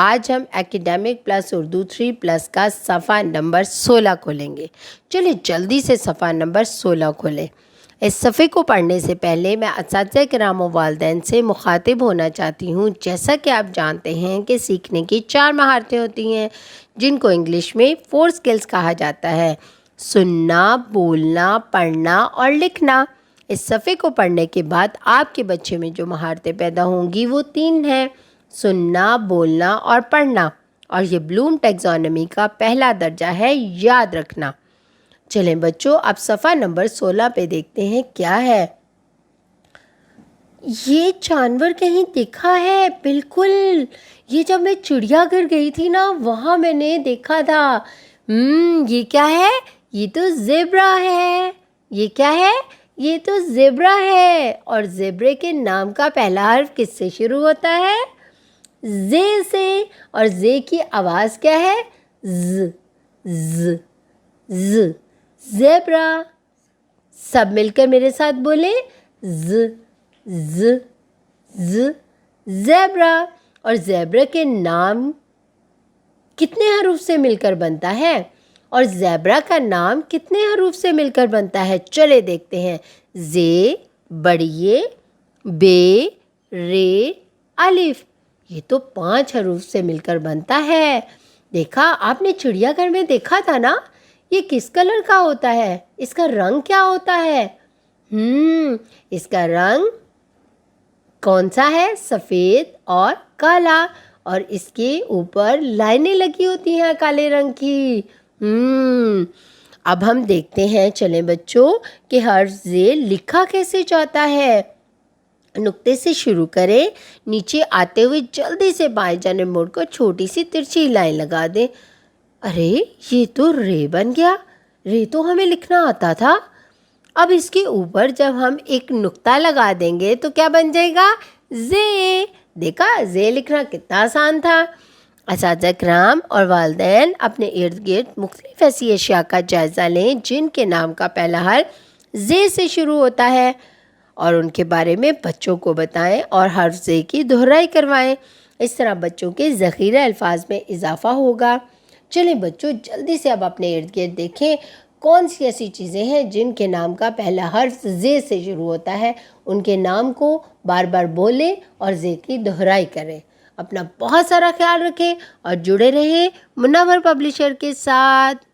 آج ہم ایکیڈیمک پلس اردو 3+ کا صفحہ نمبر 16 کھولیں گے۔ چلے جلدی سے صفحہ نمبر 16 کھولیں۔ اس صفحے کو پڑھنے سے پہلے میں اساتذہ کرام و والدین سے مخاطب ہونا چاہتی ہوں۔ جیسا کہ آپ جانتے ہیں کہ سیکھنے کی 4 مہارتیں ہوتی ہیں، جن کو انگلش میں 4 سکلز کہا جاتا ہے: سننا، بولنا، پڑھنا اور لکھنا۔ اس صفحے کو پڑھنے کے بعد آپ کے بچے میں جو مہارتیں پیدا ہوں گی وہ 3 ہیں: سننا، بولنا اور پڑھنا، اور یہ بلوم ٹیکزانومی کا پہلا درجہ ہے، یاد رکھنا۔ چلیں بچوں، اب صفحہ نمبر 16 پہ دیکھتے ہیں کیا ہے۔ یہ جانور کہیں دیکھا ہے؟ بالکل، یہ جب میں چڑیا گھر گئی تھی نا، وہاں میں نے دیکھا تھا۔ یہ کیا ہے؟ یہ تو زیبرا ہے۔ یہ کیا ہے؟ یہ تو زیبرا ہے۔ اور زیبرے کے نام کا پہلا حرف کس سے شروع ہوتا ہے؟ زے سے۔ اور زے کی آواز کیا ہے؟ ز ز ز، زیبرا۔ سب مل کر میرے ساتھ بولیں: ز ز ز، زیبرا۔ اور زیبرا کے نام کتنے حروف سے مل کر بنتا ہے؟ اور زیبرا کا نام کتنے حروف سے مل کر بنتا ہے؟ چلے دیکھتے ہیں۔ زے، بڑیے، بے، رے، الف۔ یہ تو 5 حروف سے مل کر بنتا ہے۔ دیکھا آپ نے چڑیا گھر میں دیکھا تھا نا؟ یہ کس کلر کا ہوتا ہے؟ اس کا رنگ کیا ہوتا ہے؟ اس کا رنگ کون سا ہے؟ سفید اور کالا، اور اس کے اوپر لائنیں لگی ہوتی ہیں کالے رنگ کی۔ اب ہم دیکھتے ہیں، چلیں بچوں، کہ حرف زے لکھا کیسے جاتا ہے۔ نقطے سے شروع کریں، نیچے آتے ہوئے جلدی سے بائیں جانب موڑ کر چھوٹی سی ترچھی لائن لگا دیں۔ ارے یہ تو رے بن گیا۔ رے تو ہمیں لکھنا آتا تھا۔ اب اس کے اوپر جب ہم ایک نقطہ لگا دیں گے تو کیا بن جائے گا؟ زے۔ دیکھا زے لکھنا کتنا آسان تھا۔ اساتذہ کرام اور والدین اپنے ارد گرد مختلف ایسی اشیاء کا جائزہ لیں جن کے نام کا پہلا حرف زے سے شروع ہوتا ہے، اور ان کے بارے میں بچوں کو بتائیں اور حرف زے کی دہرائی کروائیں۔ اس طرح بچوں کے ذخیرہ الفاظ میں اضافہ ہوگا۔ چلیں بچوں، جلدی سے اب اپنے ارد گرد دیکھیں کون سی ایسی چیزیں ہیں جن کے نام کا پہلا حرف زے سے شروع ہوتا ہے۔ ان کے نام کو بار بار بولیں اور زے کی دہرائی کریں۔ اپنا بہت سارا خیال رکھیں اور جڑے رہیں منور پبلشر کے ساتھ۔